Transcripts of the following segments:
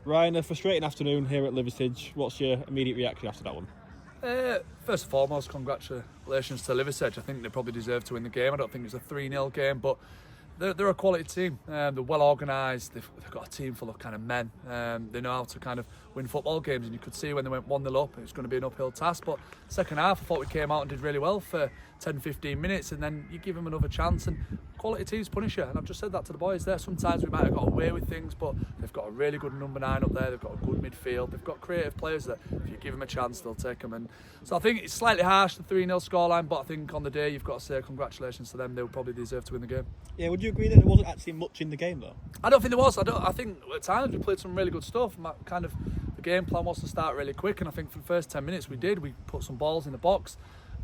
Ryan, a frustrating afternoon here at Liversedge. What's your immediate reaction after that one? First and foremost, congratulations to Liversedge. I think they probably deserve to win the game. I don't think it's a 3-0 game, but they're a quality team. They're well organised. They've got a team full of kind of men. They know how to kind of win football games, and you could see when they went 1-0 up, it was going to be an uphill task. But second half, I thought we came out and did really well for 10-15 minutes, and then you give them another chance, and quality teams punish you. And I've just said that to the boys there. Sometimes we might have got away with things, but they've got a really good number 9 up there. They've got a good midfield. They've got creative players that if you give them a chance, they'll take them. And so I think it's slightly harsh, the 3-0 scoreline, but I think on the day you've got to say congratulations to them. They would probably deserve to win the game. Yeah, would you agree that there wasn't actually much in the game though? I don't think there was. I think at times we played some really good stuff. The game plan was to start really quick, and I think for the first 10 minutes we did. We put some balls in the box.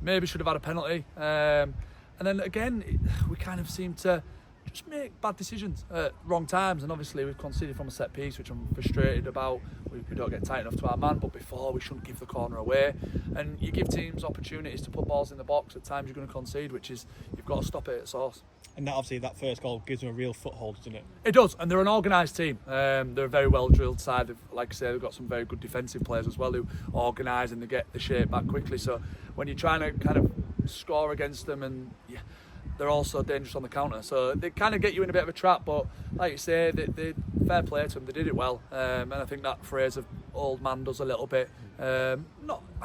Maybe should have had a penalty. And then again, we kind of seemed to just make bad decisions at wrong times, and obviously we've conceded from a set piece, which I'm frustrated about. We don't get tight enough to our man, but before we shouldn't give the corner away, and you give teams opportunities to put balls in the box. At times you're going to concede, which is you've got to stop it at source. And that obviously that first goal gives them a real foothold, doesn't it? It does, and they're an organised team. They're a very well drilled side. Like I say, they've got some very good defensive players as well who organise and they get the shape back quickly. So when you're trying to kind of score against them, and they're also dangerous on the counter, so they kind of get you in a bit of a trap. But like you say, they fair play to them. They did it well, and I think that phrase of old man does a little bit. I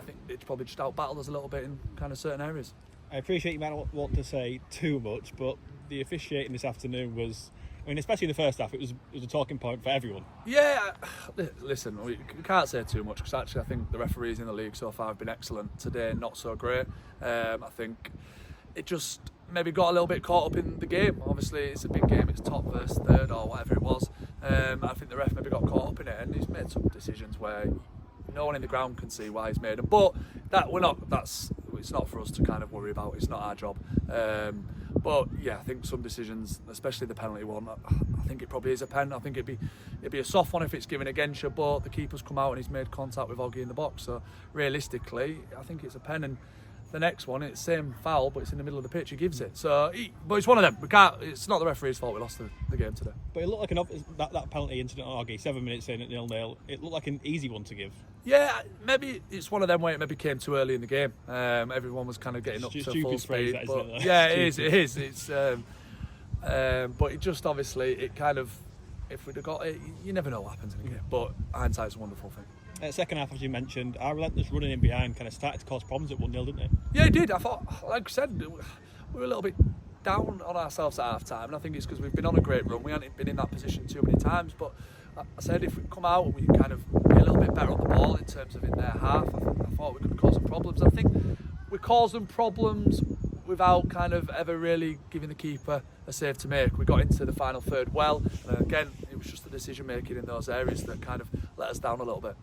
think it's probably just out battled us a little bit in kind of certain areas. I appreciate you might not want to say too much, but the officiating this afternoon was, I mean, especially in the first half, it was a talking point for everyone. Yeah, listen, we can't say too much because actually I think the referees in the league so far have been excellent. Today, not so great. I think it just maybe got a little bit caught up in the game. Obviously, it's a big game, it's top versus third or whatever it was. I think the ref maybe got caught up in it, and he's made some decisions where no one in the ground can see why he's made them. But it's not for us to kind of worry about. It's not our job. But yeah, I think some decisions, especially the penalty one, I think it probably is a pen. I think it'd be a soft one if it's given against you, but the keeper's come out and he's made contact with Oggy in the box. So realistically, I think it's a pen. And the next one, it's the same foul, but it's in the middle of the pitch. He gives it. But it's one of them. We can't. It's not the referee's fault we lost the game today. But it looked like that penalty incident on Oggy, 7 minutes in at 0-0. It looked like an easy one to give. Yeah, maybe it's one of them where it maybe came too early in the game. Everyone was kind of getting up to full speed. Yeah, it is. It's but it just obviously it kind of, if we'd have got it, you never know what happens in a game. But hindsight's a wonderful thing. Second half, as you mentioned, our relentless running in behind kind of started to cause problems at 1-0, didn't it? Yeah, it did. I thought, like I said, we were a little bit down on ourselves at half time, and I think it's because we've been on a great run. We haven't been in that position too many times, but I said if we come out and we kind of be a little bit better on the ball in terms of in their half, I thought we could cause them problems. I think we caused them problems without kind of ever really giving the keeper a save to make. We got into the final third well, and again, it was just the decision making in those areas that kind of let us down a little bit.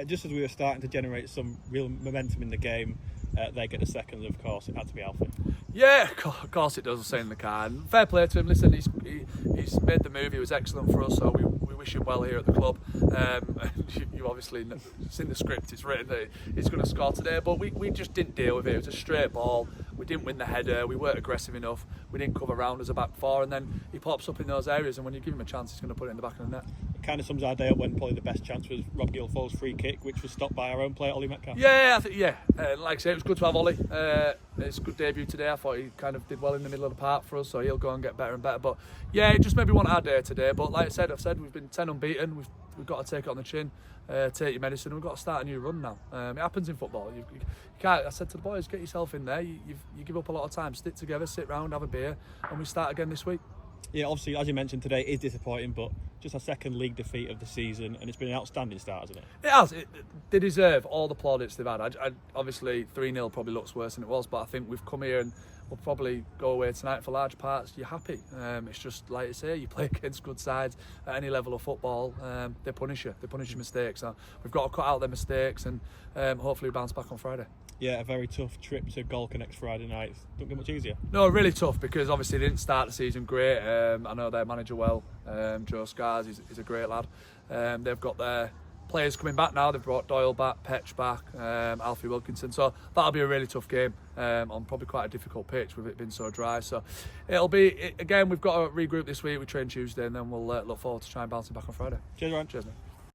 Just as we were starting to generate some real momentum in the game, they get a second, of course, it had to be Alfie. Yeah, of course it does, saying in the car. And fair play to him. Listen, he's made the move. He was excellent for us, so we wish him well here at the club. You obviously seen the script. It's written that he's going to score today, but we just didn't deal with it. It was a straight ball. We didn't win the header. We weren't aggressive enough. We didn't cover round as a back four, and then he pops up in those areas. And when you give him a chance, he's going to put it in the back of the net. It kind of sums our day up when probably the best chance was Rob Guilfoyle's free kick, which was stopped by our own player, Ollie Metcalf. Yeah, like I say, it was good to have Ollie. It's a good debut today. I thought he kind of did well in the middle of the park for us, so he'll go and get better and better. But yeah, it just maybe want our day today. But like I've said we've been 10 unbeaten. We've got to take it on the chin, take your medicine. We've got to start a new run now. It happens in football. You can't. I said to the boys, get yourself in there. You give up a lot of time. Stick together, sit round, have a beer, and we start again this week. Yeah, obviously, as you mentioned, today is disappointing, but just a second league defeat of the season, and it's been an outstanding start, hasn't it? It has. They deserve all the plaudits they've had. Obviously, 3-0 probably looks worse than it was, but I think we've come here and we'll probably go away tonight for large parts. You're happy. It's just, like I say, you play against good sides at any level of football. They punish you. They punish your mistakes. So we've got to cut out their mistakes and hopefully bounce back on Friday. Yeah, a very tough trip to Golka next Friday night. Don't get much easier. No, really tough because obviously they didn't start the season great. I know their manager well, Joe Scars. He's a great lad. They've got their players coming back now. They've brought Doyle back, Petch back, Alfie Wilkinson. So that'll be a really tough game on probably quite a difficult pitch with it being so dry. So it'll be, again, we've got to regroup this week. We train Tuesday and then we'll look forward to trying bouncing back on Friday. Cheers, Ryan. Cheers, mate.